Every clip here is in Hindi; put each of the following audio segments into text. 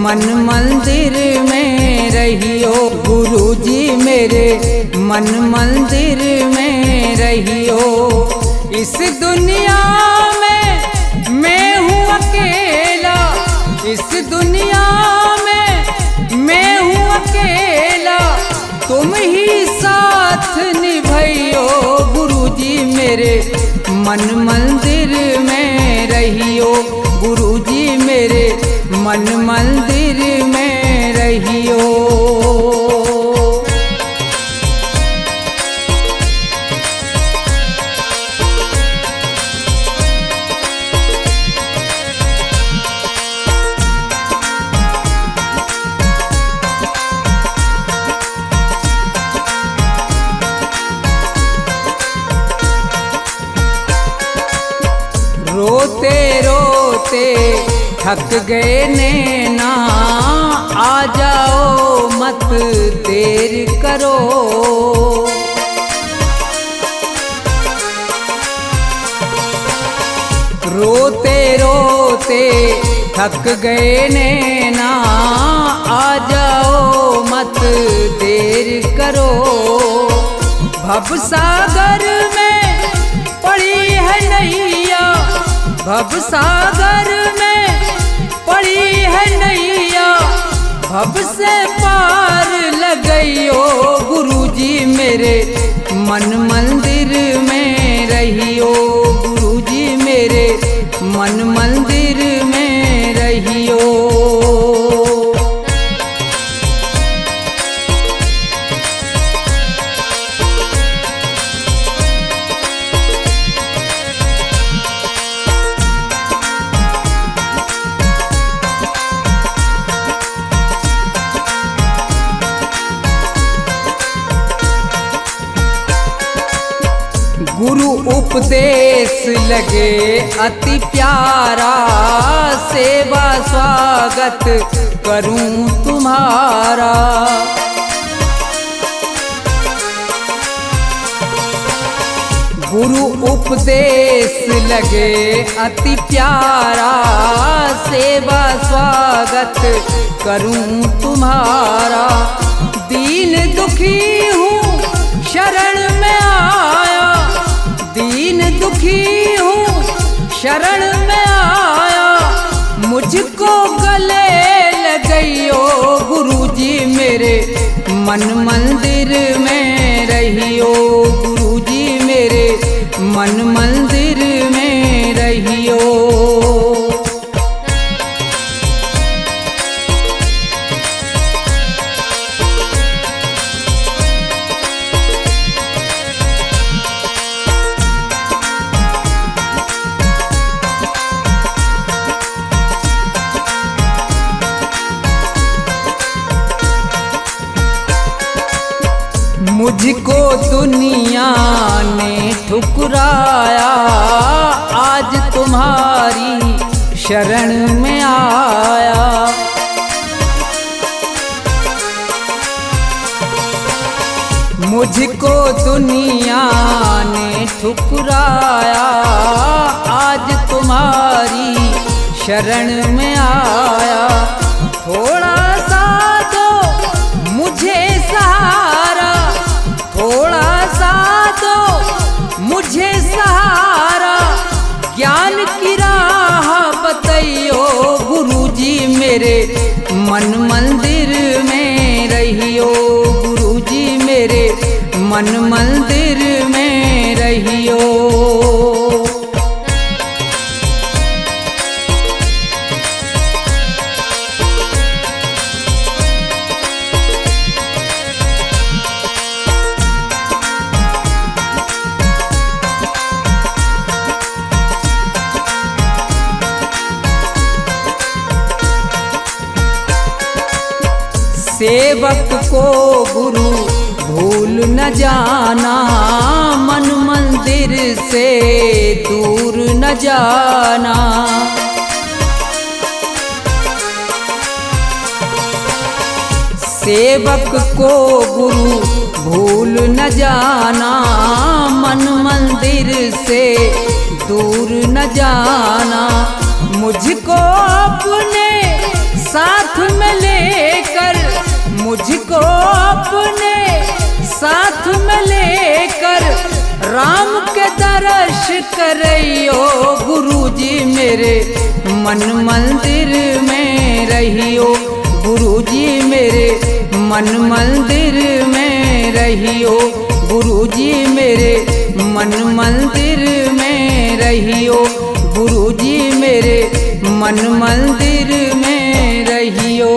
मन मंदिर में रहियो। गुरुजी मेरे मन मंदिर में रहियो। इस दुनिया में मैं हूँ अकेला, इस दुनिया में मैं हूँ अकेला, तुम ही साथ निभाइयो। गुरुजी मेरे मन मंदिर में रहियो। गुरुजी मेरे मन मंदिर में रहियो। रोते रोते थक गए नैना, आ जाओ मत देर करो। रोते रोते थक गए नैना, आ जाओ मत देर करो। भवसागर में पड़ी है नैया, भवसागर में पड़ी है नैया, भव से पार लगइयो। गुरुजी मेरे मन मंदिर में रहियो। गुरुजी मेरे मन मंदिर में रहियो। गुरु उपदेश लगे अति प्यारा, सेवा स्वागत करूं तुम्हारा। गुरु उपदेश लगे अति प्यारा, सेवा स्वागत करूं तुम्हारा। दीन दुखी हूँ शरण में आया, दीन दुखी हूँ शरण में आया, मुझको गले लगइयो। गुरुजी मेरे मन मंदिर में रहियो। गुरुजी मेरे मन मंदिर में रहियो। मुझको दुनिया ने ठुकराया, आज तुम्हारी शरण में आया। मुझको दुनिया ने ठुकराया, आज तुम्हारी शरण में आया। थोड़ा सा दो मुझे सहारा, थोड़ा सा दो मुझे सहारा, ज्ञान की राह बताइयो। गुरुजी मेरे मन मंदिर में रहियो। गुरुजी मेरे मन मंदिर में रहियो। सेवक को गुरु भूल न जाना, मन मंदिर से दूर न जाना। सेवक को गुरु भूल न जाना, मन मंदिर से दूर न जाना। मुझको अपने साथ में लेकर, मुझको अपने साथ में लेकर राम के दर्श करइयो गुरुजी मेरे मन मंदिर में रहियो, गुरुजी मेरे मन मंदिर में रहियो, गुरुजी मेरे मन मंदिर में रहियो, गुरुजी मेरे मन मंदिर में रहियो।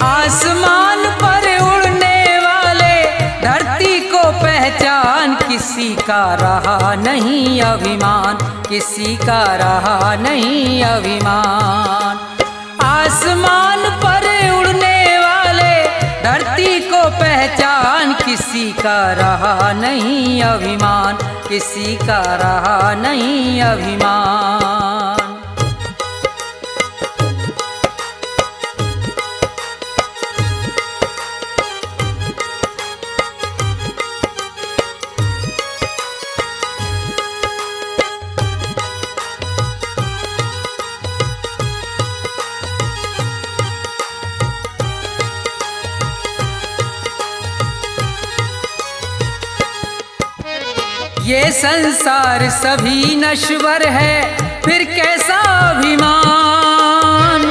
आसमान पर उड़ने वाले धरती को पहचान, किसी का रहा नहीं अभिमान, किसी का रहा नहीं अभिमान। आसमान पर उड़ने वाले धरती को पहचान, किसी का रहा नहीं अभिमान, किसी का रहा नहीं अभिमान। ये संसार सभी नश्वर है, फिर कैसा अभिमान।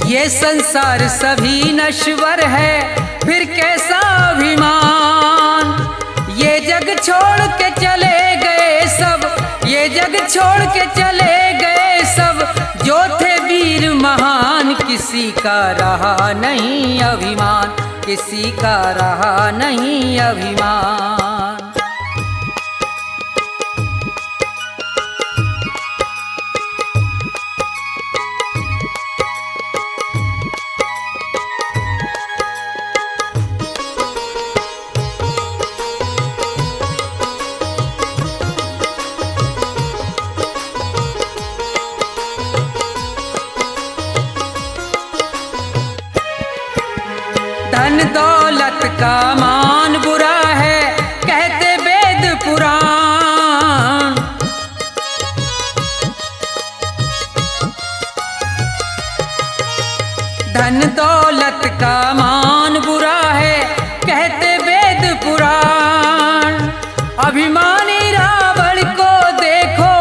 ये संसार सभी नश्वर है, फिर कैसा अभिमान। ये जग छोड़ के चले गए सब, ये जग छोड़ के चले गए सब, जो थे वीर महान, किसी का रहा नहीं अभिमान, किसी का रहा नहीं अभिमान। धन दौलत का मान बुरा है, कहते वेद पुराण। धन दौलत का मान बुरा है, कहते वेद पुराण। अभिमानी रावण को देखो,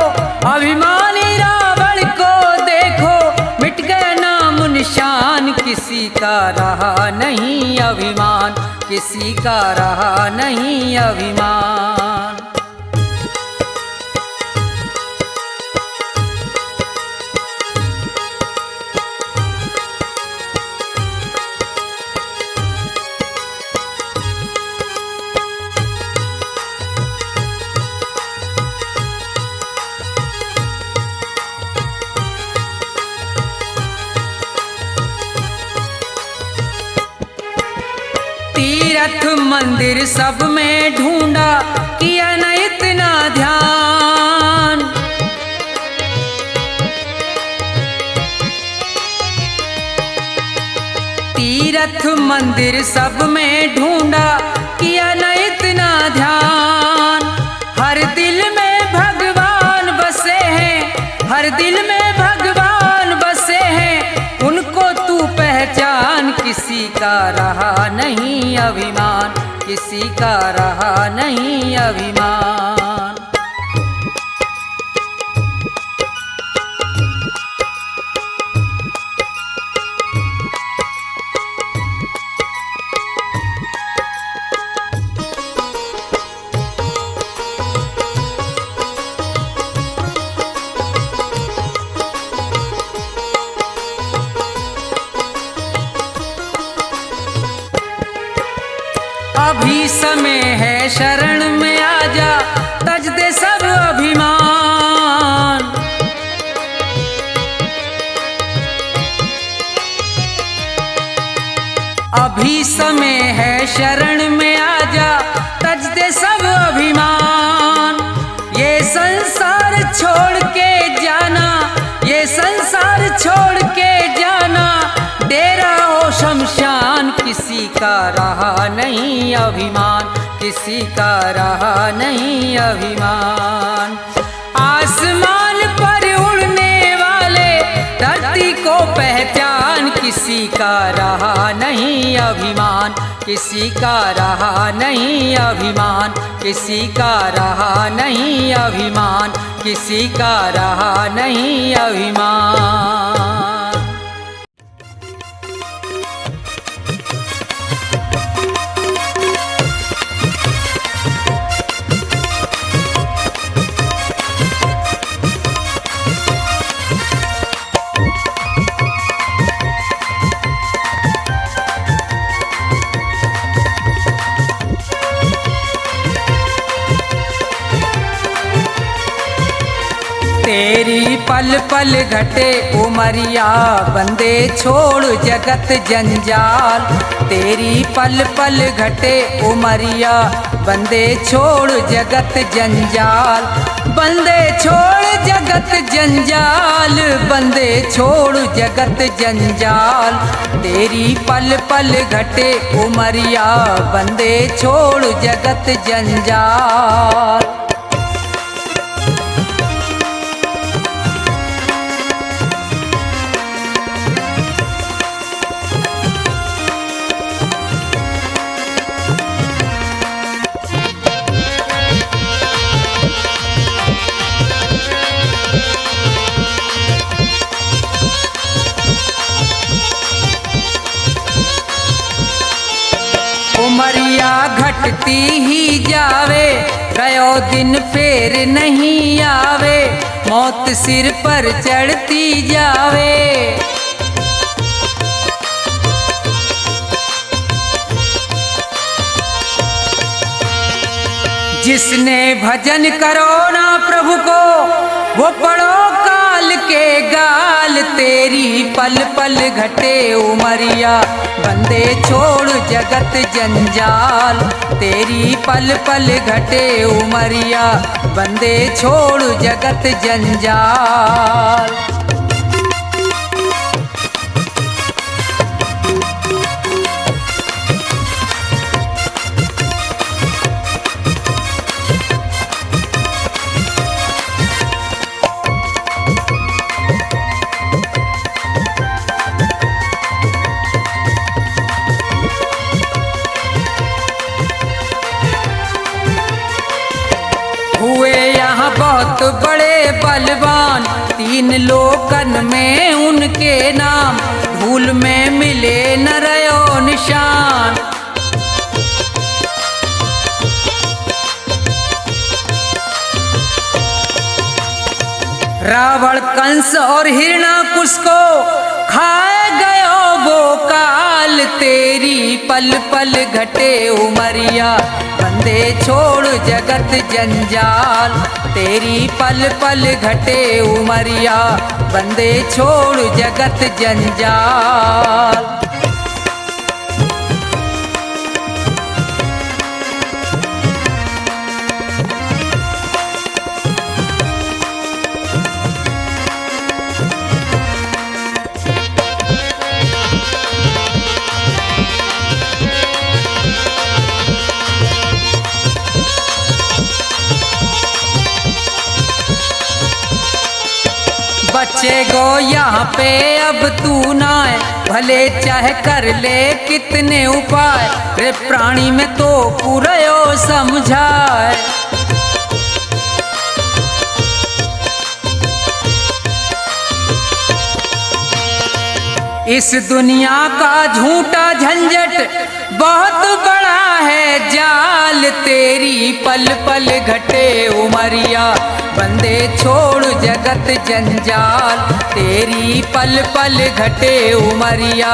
अभिमानी रावण को देखो, मिट गया नाम निशान, किसी का रहा नहीं अभिमान, किसी का रहा नहीं अभिमान। तीर्थ मंदिर सब में ढूंढा, किया न इतना ध्यान। तीर्थ मंदिर सब में ढूंढा, किया न इतना ध्यान। हर दिल में भगवान बसे हैं, हर दिल में भगवान बसे हैं, उनको तू पहचान, किसी का रहा नहीं अभिमान, किसी का रहा नहीं अभिमान। अभी समय है शरण में आजा, तज दे सब अभिमान। अभी समय है शरण में आजा, तज दे सब अभिमान। ये संसार छोड़ के जाना, ये संसार छोड़ के जाना, डेरा हो शमशान। किसी का रहा नहीं अभिमान, किसी का रहा नहीं अभिमान। आसमान पर उड़ने वाले धरती को पहचान, किसी का रहा नहीं अभिमान, किसी का रहा नहीं अभिमान, किसी का रहा नहीं अभिमान, किसी का रहा नहीं अभिमान। तेरी पल पल घटे उमरिया, बंदे छोड़ जगत जंजाल। तेरी पल पल घटे उमरिया, बंदे छोड़ जगत जंजाल। बंदे छोड़ जगत जंजाल, बंदे छोड़ जगत जंजाल। तेरी पल पल घटे उमरिया, बंदे छोड़ जगत जंजाल। उमरिया घटती ही जावे, गयो दिन फेर नहीं आवे। मौत सिर पर चढ़ती जावे, जिसने भजन करो ना प्रभु को, वो पढ़ो काल के गाल। तेरी पल पल घटे उमरिया, बंदे छोड़ जगत जंजाल। तेरी पल पल घटे उमरिया, बंदे छोड़ जगत जंजाल। हुए यहाँ बहुत बड़े बलवान, तीन लोकन में उनके नाम। धूल में मिले न रयो निशान, रावण कंस और हिरणाकुश को खाए गयो वो काल। तेरी पल पल घटे उमरिया, बंदे छोड़ जगत जंजाल। तेरी पल पल घटे उमरिया, बंदे छोड़ जगत जंजाल। बच्चे गो यहाँ पे अब तू ना है, भले चाहे कर ले कितने उपाय। रे प्राणी में तो पूरयो समझाए, इस दुनिया का झूठा झंझट बहुत बड़ा है जाल। तेरी पल पल घटे उमरिया, बंदे छोड़ जगत जंजाल। तेरी पल पल घटे उमरिया,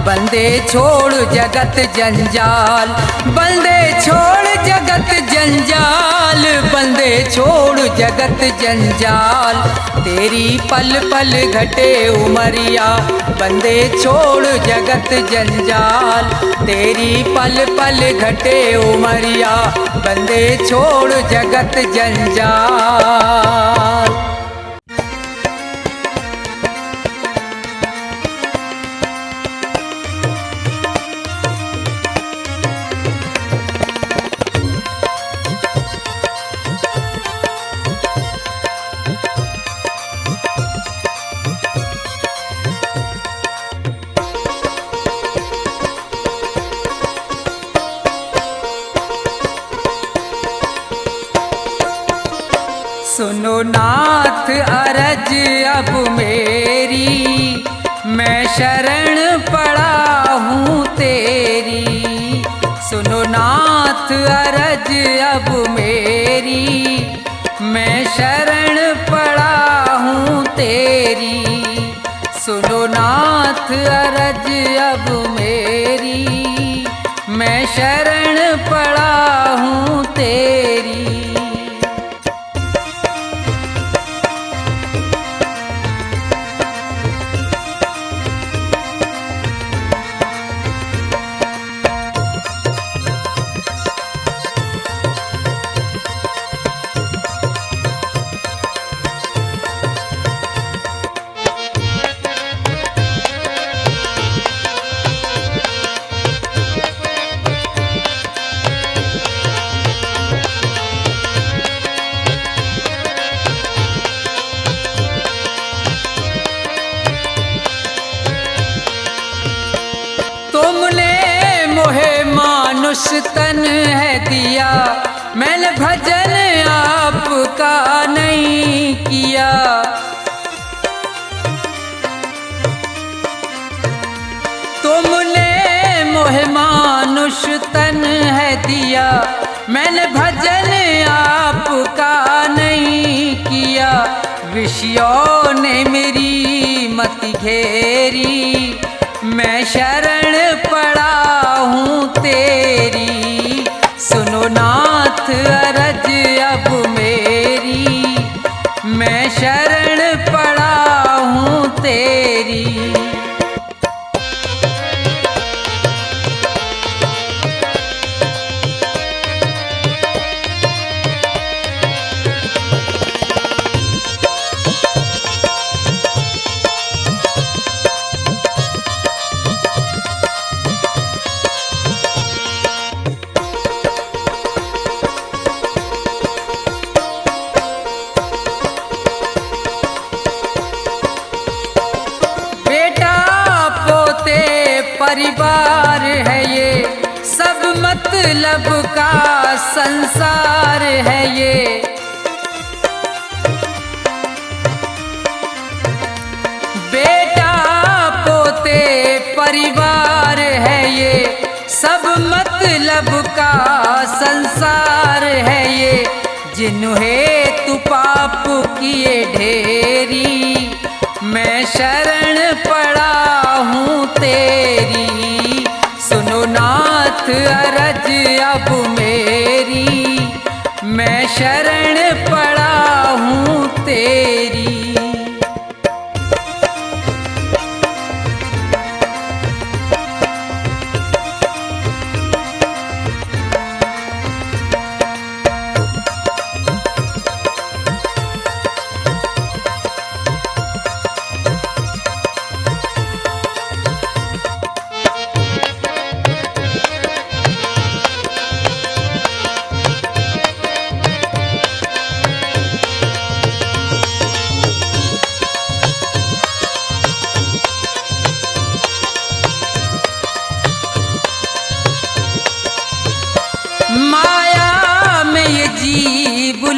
बंदे छोड़ जगत जंजाल, बंदे छोड़ जगत जंजाल, बंदे छोड़ जगत जंजाल। तेरी पल पल घटे उमरिया, बंदे छोड़ जगत जंजाल। तेरी पल पल घटे उमरिया, बंदे छोड़ जगत जंजाल। सुनो नाथ अरज अब मेरी, मैं शरण पड़ा हूँ तेरी। सुनो नाथ अरज अब मेरी, मैं शरण पड़ा हूँ तेरी। सुनो नाथ अरज अब मेरी, मैं शरण पड़ा हूँ तेरी। मानुष तन है दिया, मैंने भजन आपका नहीं किया। तुमने मोहे मानुष तन है दिया, मैंने भजन आपका नहीं किया। विषयों ने मेरी मत घेरी, मैं शरण पड़ा हूँ तेरी। सुनो नाथ अरज अब मेरी, मैं शरण पड़ा हूँ तेरी। परिवार है ये, सब मतलब का संसार है ये। बेटा पोते परिवार है ये, सब मतलब का संसार है ये। जिन्हें तू पाप किए ढेरी, मैं शरण पड़ा हूँ तेरी। सुनो नाथ अरज अब मेरी, मैं शरण पड़ा हूँ तेरी।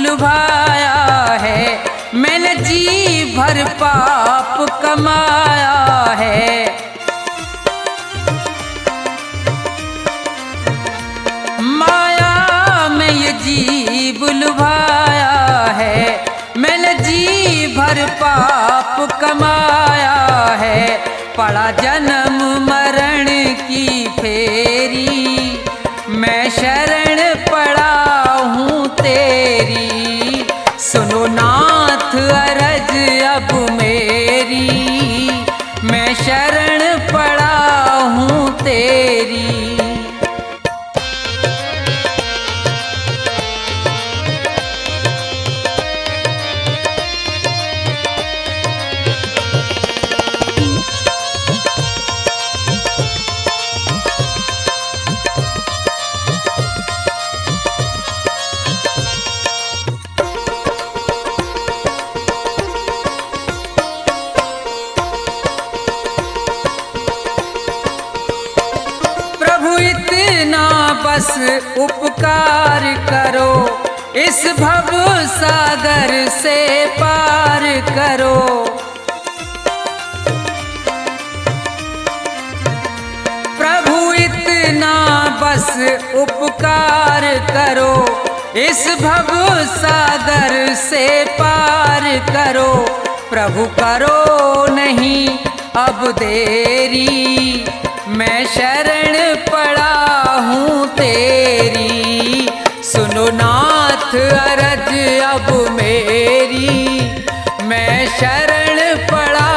लुभाया है, मैंने जी भर पाप कमाया है। माया में ये जीव लुभाया है, मैंने जी भर पाप कमाया है। पड़ा जन्म मरण की फेरी, मैं शरण पड़ा हूँ तेरी। सुनो नाथ अरज अब मेरी, मैं शरण पड़ा हूँ तेरी। बस उपकार करो, इस भव सागर से पार करो। प्रभु इतना बस उपकार करो, इस भव सागर से पार करो। प्रभु करो नहीं अब देरी, मैं शरण पड़ा हूँ तेरी। सुनो नाथ अरज अब मेरी, मैं शरण पड़ा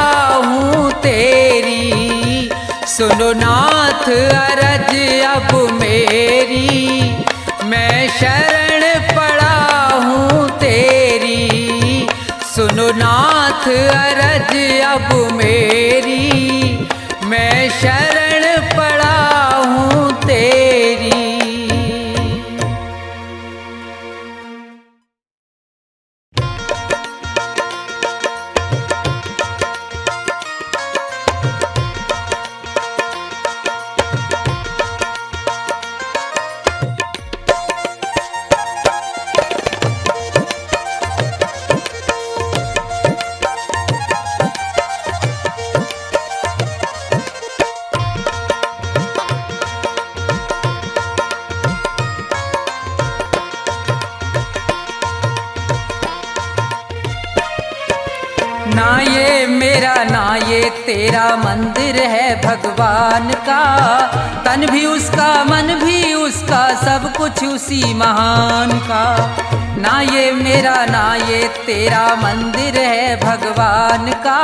हूँ तेरी। सुनो नाथ अरज अब मेरी, मैं शरण पड़ा हूँ तेरी। सुनो नाथ अरज अब मेरी, मैं शरण पड़ा हूँ तेरी। ना ये मेरा ना ये तेरा मंदिर है भगवान का। तन भी उसका मन भी उसका सब कुछ उसी महान का। ना ये मेरा ना ये तेरा मंदिर है भगवान का।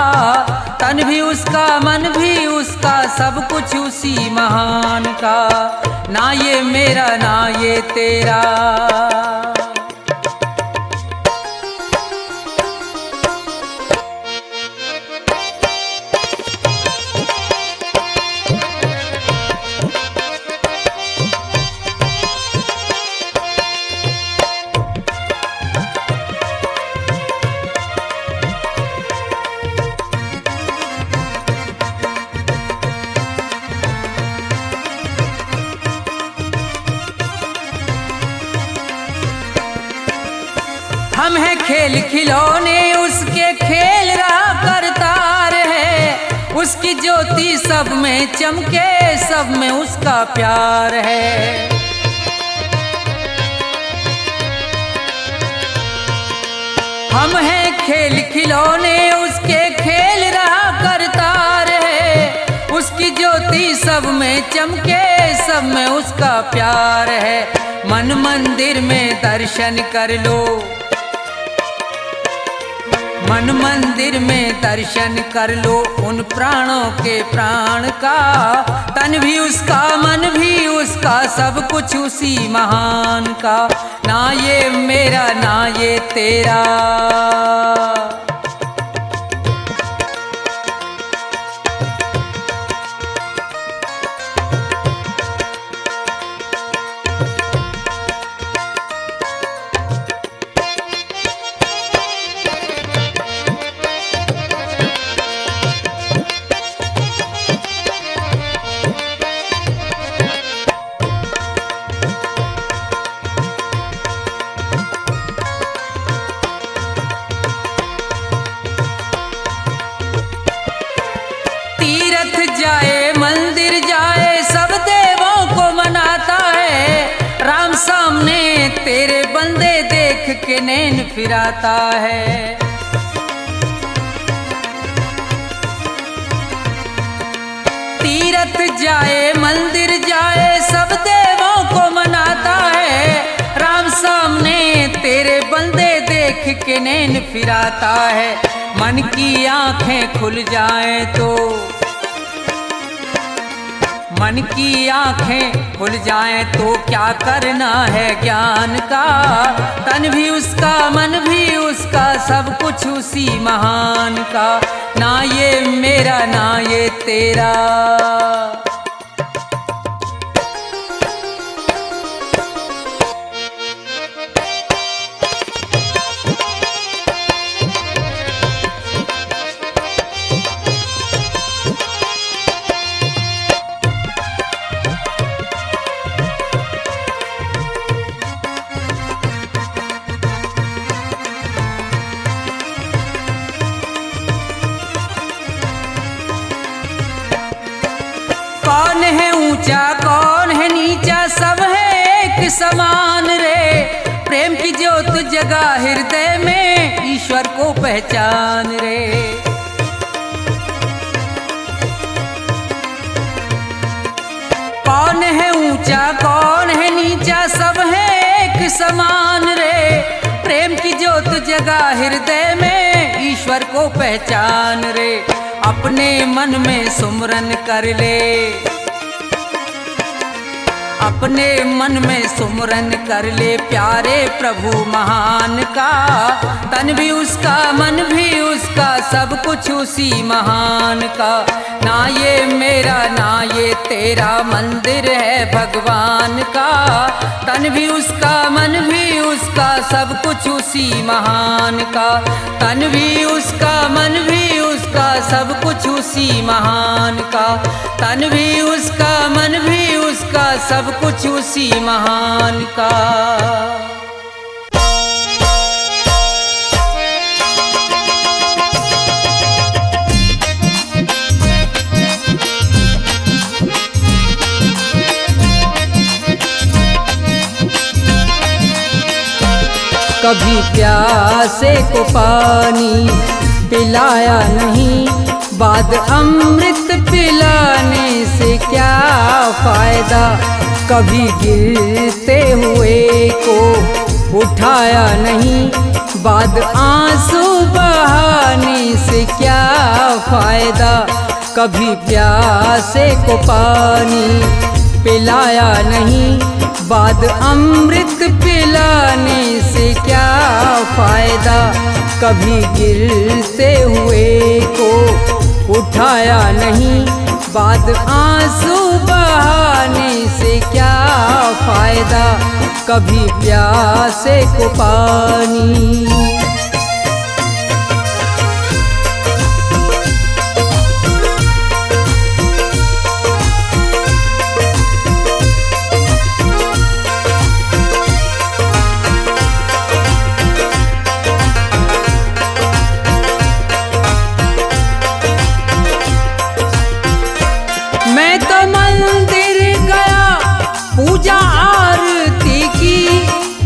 तन भी उसका मन भी उसका सब कुछ उसी महान का। ना ये मेरा ना ये तेरा। हम हैं खेल खिलौने उसके खेल रहा करतार है। उसकी ज्योति सब में चमके सब में उसका प्यार है। हम हैं खेल खिलौने उसके खेल रहा करतार है। उसकी ज्योति सब में चमके सब में उसका प्यार है। मन मंदिर में दर्शन कर लो। मन मंदिर में दर्शन कर लो उन प्राणों के प्राण का। तन भी उसका मन भी उसका सब कुछ उसी महान का। ना ये मेरा ना ये तेरा। जाए मंदिर जाए सब देवों को मनाता है। राम सामने तेरे बंदे देख के नैन फिराता है। तीर्थ जाए मंदिर जाए सब देवों को मनाता है। राम सामने तेरे बंदे देख के नैन फिराता है। मन की आंखें खुल जाएं तो, मन की आंखें खुल जाएं तो क्या करना है ज्ञान का। तन भी उसका मन भी उसका सब कुछ उसी महान का। ना ये मेरा ना ये तेरा, कौन है ऊंचा कौन है नीचा सब है एक समान रे। प्रेम की ज्योत जगा हृदय में ईश्वर को पहचान रे। कौन है ऊंचा कौन है नीचा सब है एक समान रे। प्रेम की ज्योत जगा हृदय में ईश्वर को पहचान रे। अपने मन में सुमरन कर ले, अपने मन में सुमरन कर ले प्यारे प्रभु महान का। तन भी उसका मन भी उसका सब कुछ उसी महान का। ना ये मेरा ना ये तेरा मंदिर है भगवान का। तन भी उसका मन भी उसका सब कुछ उसी महान का। तन भी उसका मन भी उसका सब कुछ उसी महान का। तन भी उसका मन भी उसका सब कुछ उसी महान का। कभी प्यासे को पानी पिलाया नहीं, बाद अमृत पिलाने से क्या फायदा। कभी गिरते हुए को उठाया नहीं, बाद आंसू बहाने से क्या फायदा। कभी प्यासे को पानी पिलाया नहीं, बाद अमृत पिलाने से क्या फायदा। कभी गिरते हुए को उठाया नहीं, बाद आंसू बहाने से क्या फायदा। कभी प्यासे को पानी। मैं तो मंदिर गया पूजा आरती की,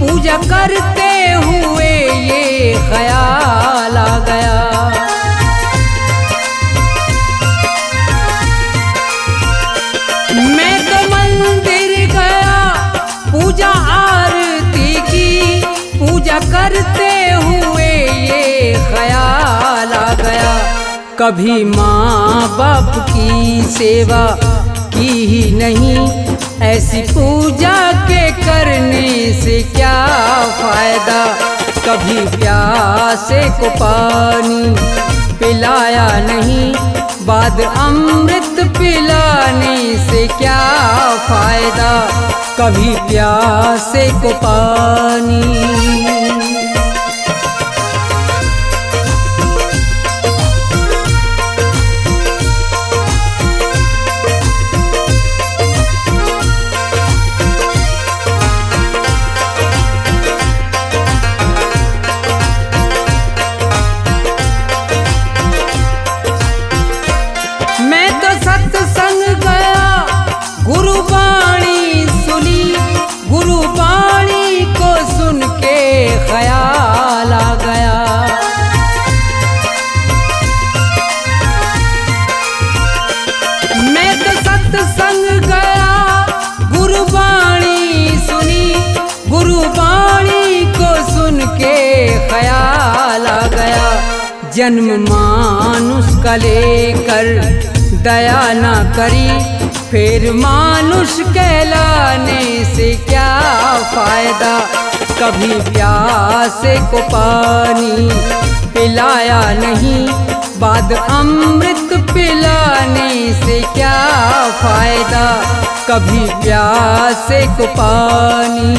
पूजा करते हुए ये ख्याल आ गया। मैं तो मंदिर गया पूजा आरती की, पूजा करते हुए ये ख्याल आ गया। कभी माँ बाप की सेवा की ही नहीं, ऐसी पूजा के करने से क्या फायदा। कभी प्यासे को पानी पिलाया नहीं, बाद अमृत पिलाने से क्या फायदा। कभी प्यासे को पानी। मैं तो सत्संग गया गुरुबाणी सुनी, गुरुबाणी को सुन के ख्याल जन्म मानुष का लेकर दया ना करी, फिर मानुष कहलाने से क्या फायदा। कभी प्यासे को पानी पिलाया नहीं, बाद अमृत पिलाने से क्या फायदा। कभी प्यासे को पानी।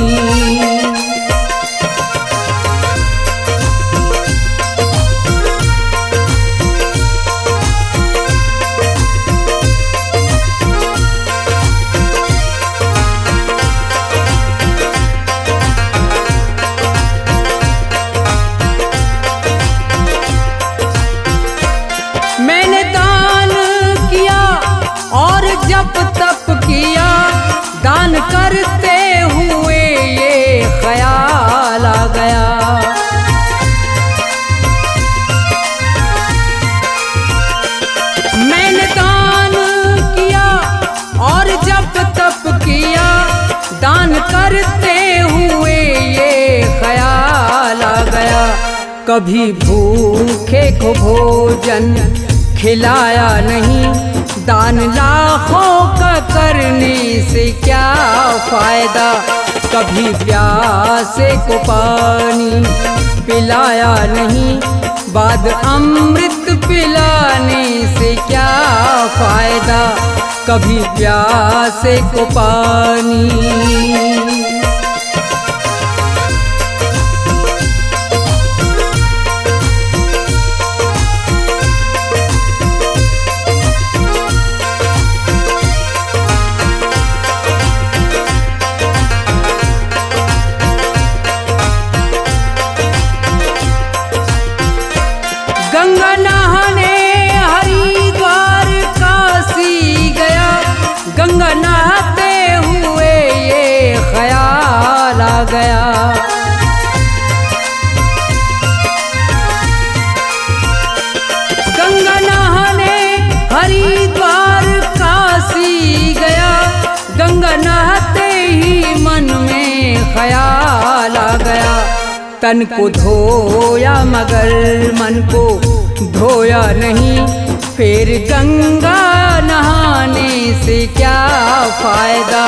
मैंने दान किया और जप तप किया, दान करते हुए ये ख्याल आ गया। मैंने दान किया और जप तप किया, दान करते हुए ये ख्याल आ गया। कभी भूखे को भोजन खिलाया नहीं, दान लाखों का करने से क्या फायदा। कभी प्यासे को पानी पिलाया नहीं, बाद अमृत पिलाने से क्या फायदा। कभी प्यासे को पानी। गंगा नहाने हरिद्वार काशी गया, गंगा नहाते हुए ये ख्याल आ गया। गंगा नहाने हरिद्वार काशी गया, गंगा नहाते ही मन में ख्याल आ गया। तन को धोया मगर मन को धोया नहीं, फिर गंगा नहाने से क्या फायदा।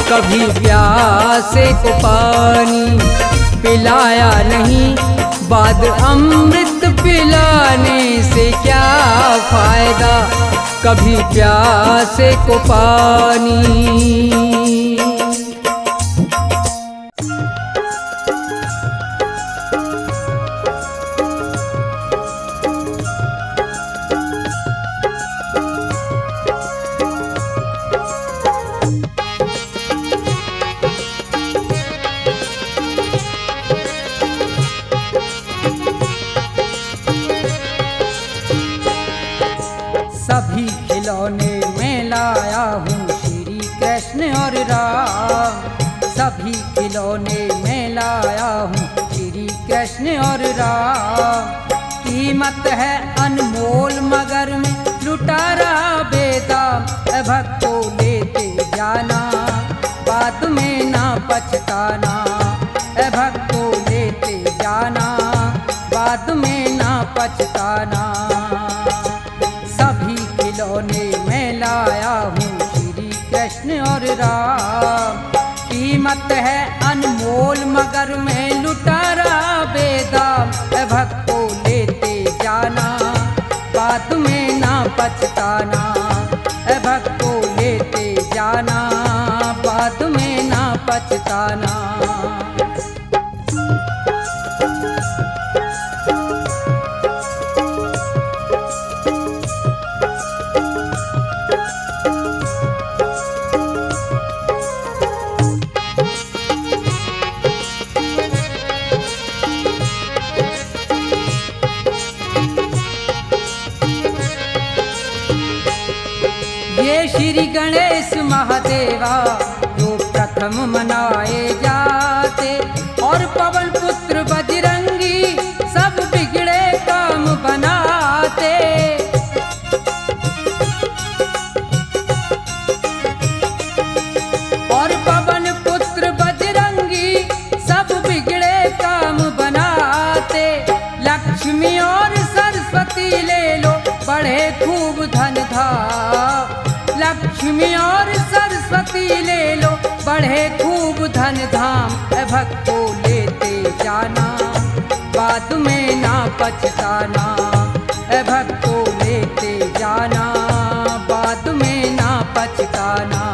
कभी प्यासे को पानी पिलाया नहीं, बाद अमृत पिलाने से क्या फायदा। कभी प्यासे को पानी। सभी खिलौने में लाया हूँ श्री कृष्ण और राम। सभी खिलौने में लाया हूँ श्री कृष्ण और राम। कीमत है अनमोल मगर में लुटा रहा बेदाम। भक्तों लेते जाना बाद में ना पछताना। भक्तों लेते जाना बाद में ना पछताना। सभी खिलौने में लाया हूँ श्री कृष्ण और राम। कीमत है अनमोल मगर में लुटा रहा बेदाम। भक्तों लेते जाना बाद में ना पछताना। भक्तों लेते जाना बाद में ना पछताना। ये श्री गणेश महादेवा जो प्रथम मनाए जाते, और पवन पुत्र बजरंगी सब बिगड़े काम बनाते। और पवन पुत्र बजरंगी सब बिगड़े काम बनाते। लक्ष्मी और सरस्वती लक्ष्मी और सरस्वती ले लो, बढ़े खूब धन धाम। ए भक्तों लेते जाना, बाद में ना पछताना। ए भक्तों लेते जाना, बाद में ना पछताना।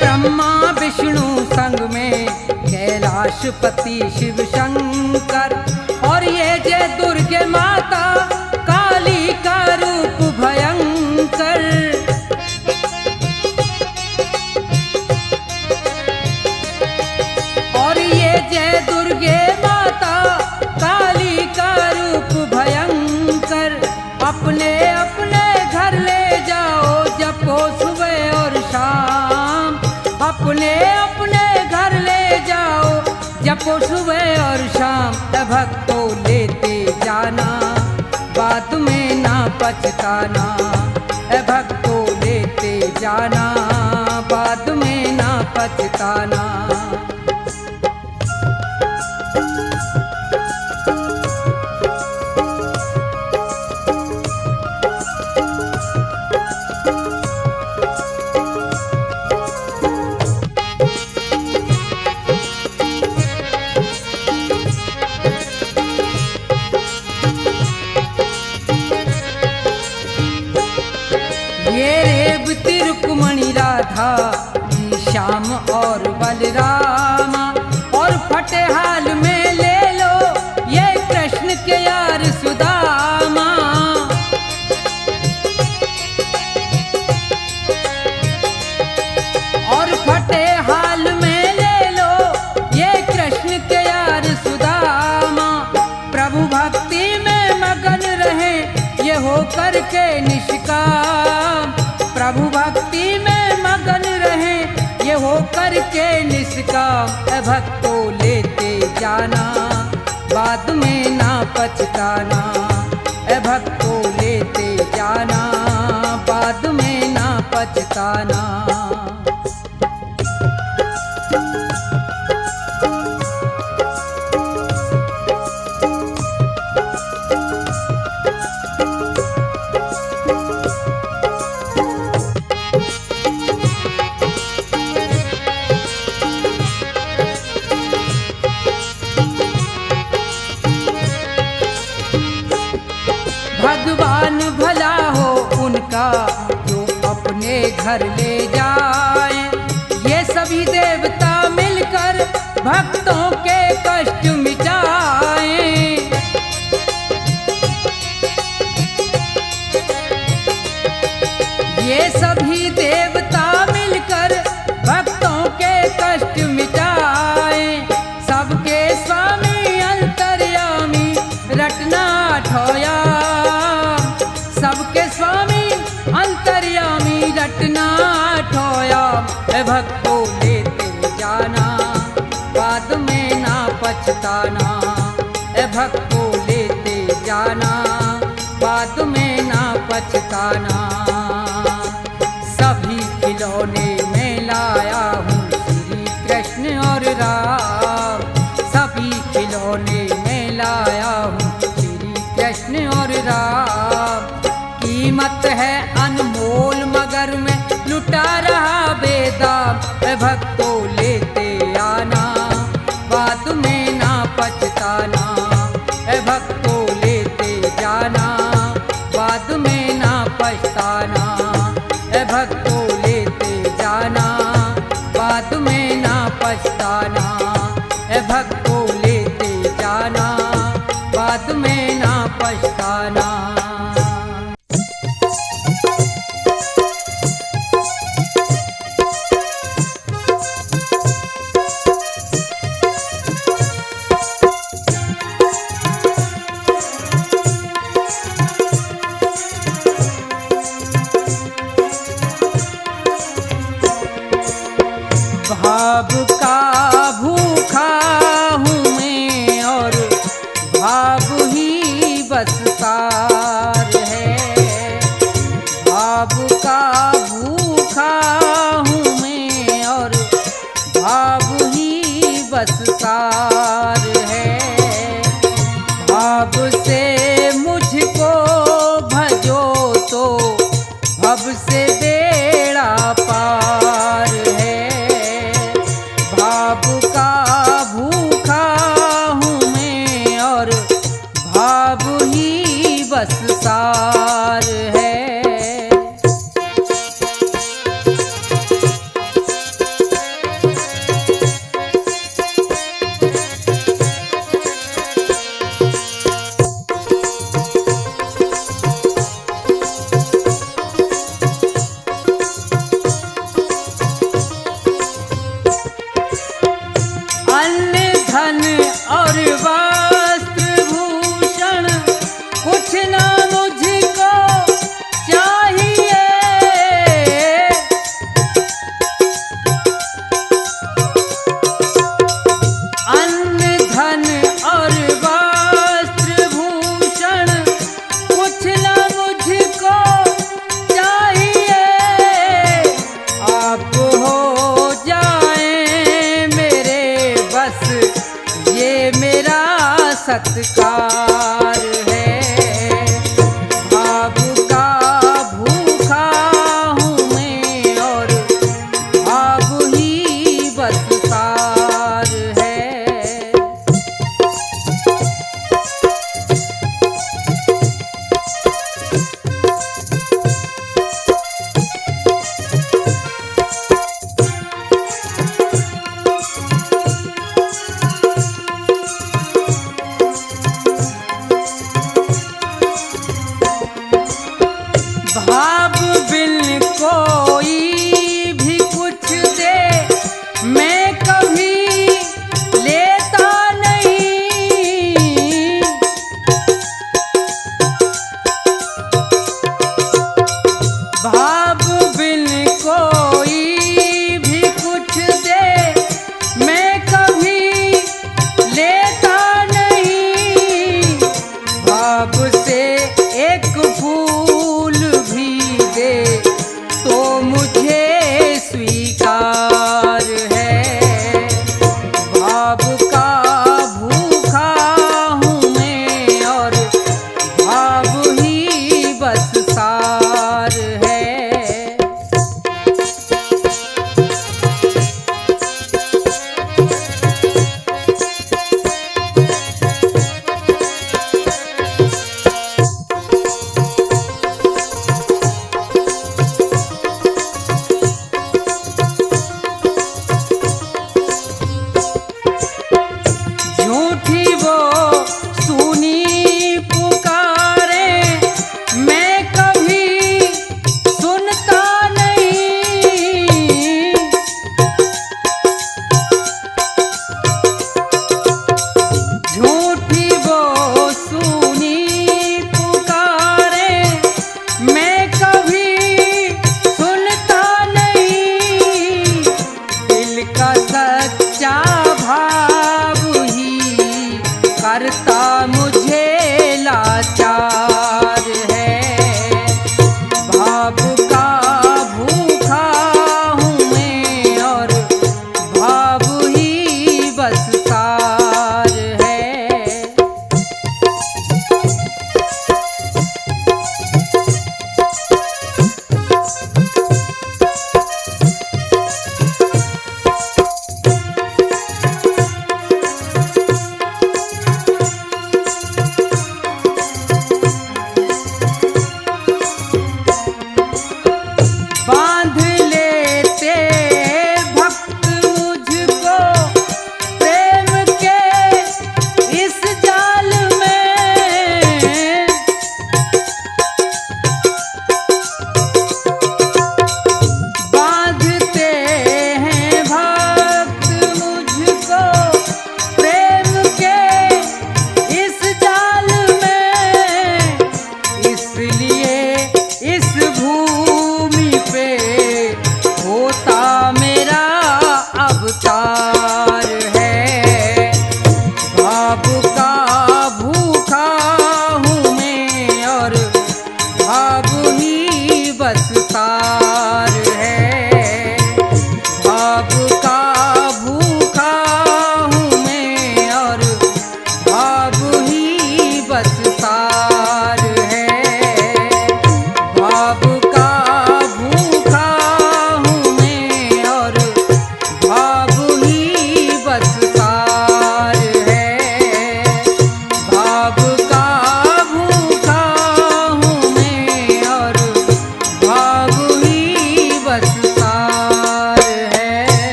ब्रह्मा विष्णु संग में कैलाशपति शिव शंकर, और ये जय दुर्गे माता काली का रूप भयंकर। और ये जय दुर्गे माता काली का रूप भयंकर, अपने अपने घर ले जाओ जपो सुबह और शाम। अपने अपने घर ले जाओ जपो सुबह और शाम। ए भक्तों लेते जाना, बाद में ना पछताना। ए भक्तों लेते जाना, बाद में ना पछताना। रुक्मणी राधा, श्याम और बलरामा, और फटेहाल में ले लो ये कृष्ण के यार सुदामा। और फटेहाल में ले लो ये कृष्ण के यार सुदामा। प्रभु भक्ति में मगन रहे ये हो करके निष्काम। प्रभु भक्ति में मगन रहे ये हो करके निष्काम। ए भक्तों लेते जाना, बाद में ना पछताना। ए भक्तों लेते जाना, बाद में ना पछताना। भगवान भला हो उनका जो अपने घर ले जाए। ये सभी देवता मिलकर भक्तों के कष्ट मिटाए। ये सभी देवता मिलकर भक्तों के कष्ट मिटाए। सबके स्वामी अंतर्यामी रटना ठोया। सबके स्वामी अंतर्यामी रटना ठोया। ए भक्तों लेते जाना, बाद में ना पछताना। ए भक्तों लेते जाना, बाद में ना पछताना। सभी खिलौने में लाया हूँ श्री कृष्ण और राम। सभी खिलौने में लाया हूँ श्री कृष्ण और राम। कीमत है अनमोल मगर मैं लुटा रहा बेदाम। ए भक्तों लेते आना, बाद में ना पछताना। ए भक्तों लेते जाना, बाद में ना पछताना। ए भक्तों लेते जाना, बाद में ना पछताना। ए भक्तों लेते जाना, बाद में ना पछताना। मेरा सत्कार है। भाव का भूखा हूँ मैं और भाव ही बस सार है। भाव बिन कोई भी कुछ दे मैं कभी लेता नहीं। भाव बिन कोई भी कुछ दे मैं कभी लेता नहीं। भाव से एक फूल दे तो मुझे स्वीकार है। भाव का भूखा हूँ मैं और भाव ही बस सार है। करता मुझे लाचार है। भाव का भूखा हूँ मैं और भाव ही बस सार है।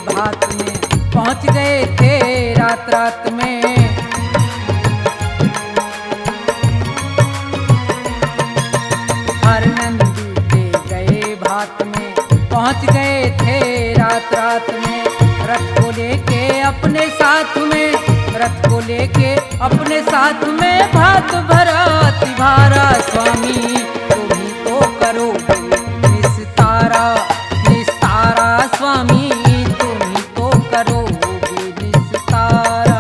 भात में पहुँच गए थे रात रात में। हर नंदी के गए भात में पहुँच गए थे रात रात में। रथ को लेके अपने साथ में, रथ को लेके अपने साथ में भात भरा तिभारा स्वामी तुम ही तो करोगे निस्तारा, निस्तारा स्वामी तुम ही तो करोगे निस्तारा।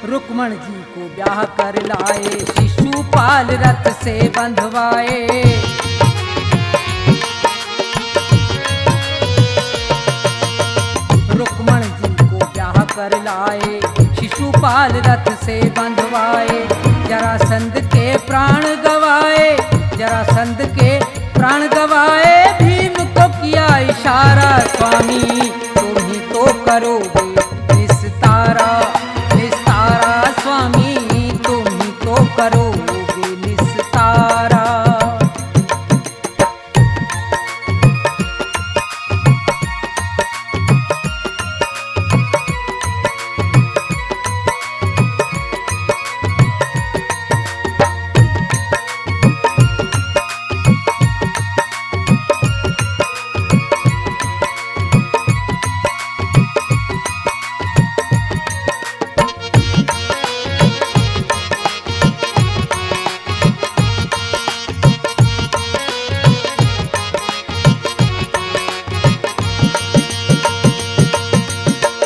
रुक्मण जी को ब्याह कर लाए, शिशुपाल रथ से बंधवाए। रुक्मण जी को ब्याह कर लाए, शिशुपाल रथ से बंधवाए। जरासंध के प्राण गवाए, जरासंध के प्राण गवाए। भीम को किया इशारा स्वामी तुम ही तो करोगे निस्तारा, निस्तारा स्वामी तुम ही तो करोगे निस्तारा।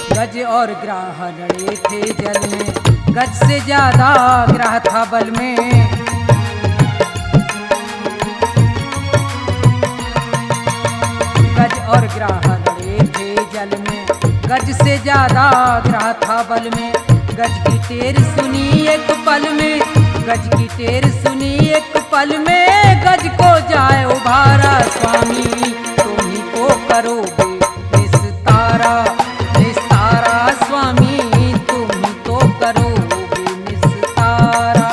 गज और ग्राह लड़े थे जल में, गज से ज्यादा ग्राह था बल में। गज और ग्राह लड़े थे जल में, गज से ज्यादा ग्राह था बल में। गज की टेर सुनी एक पल में, गज की टेर सुनी एक पल में। गज को जाए उभारा स्वामी तुम ही तो करोगे निस्तारा, निस्तारा स्वामी तुम ही तो करोगे निस्तारा।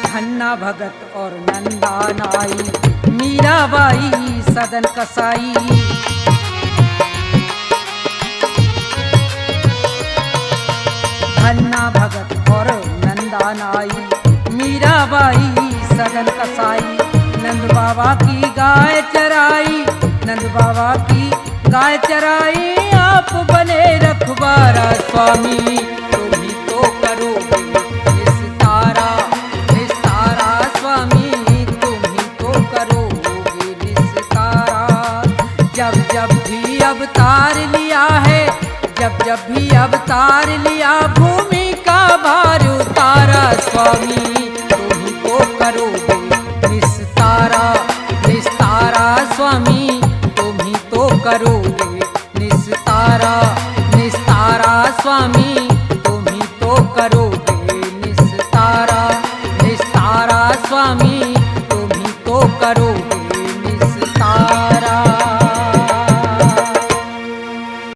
धन्ना भगत और नंदा नाई, मीराबाई सदन कसाई। धन्ना भगत और नंदा नाई, मीराबाई सदन कसाई। नंद बाबा की गाय चराई, नंद बाबा की गाय चराई। आप बने रखवारा स्वामी तुम ही तो करोगे निस्तारा, निस्तारा स्वामी तुम ही तो करोगे निस्तारा। जब जब भी अवतार लिया है, जब जब भी अवतार लिया, भूमि का भार उतारा स्वामी तुम ही तो करोगे निस्तारा, निस्तारा स्वामी तुम ही तो करोगे निस्तारा, निस्तारा स्वामी।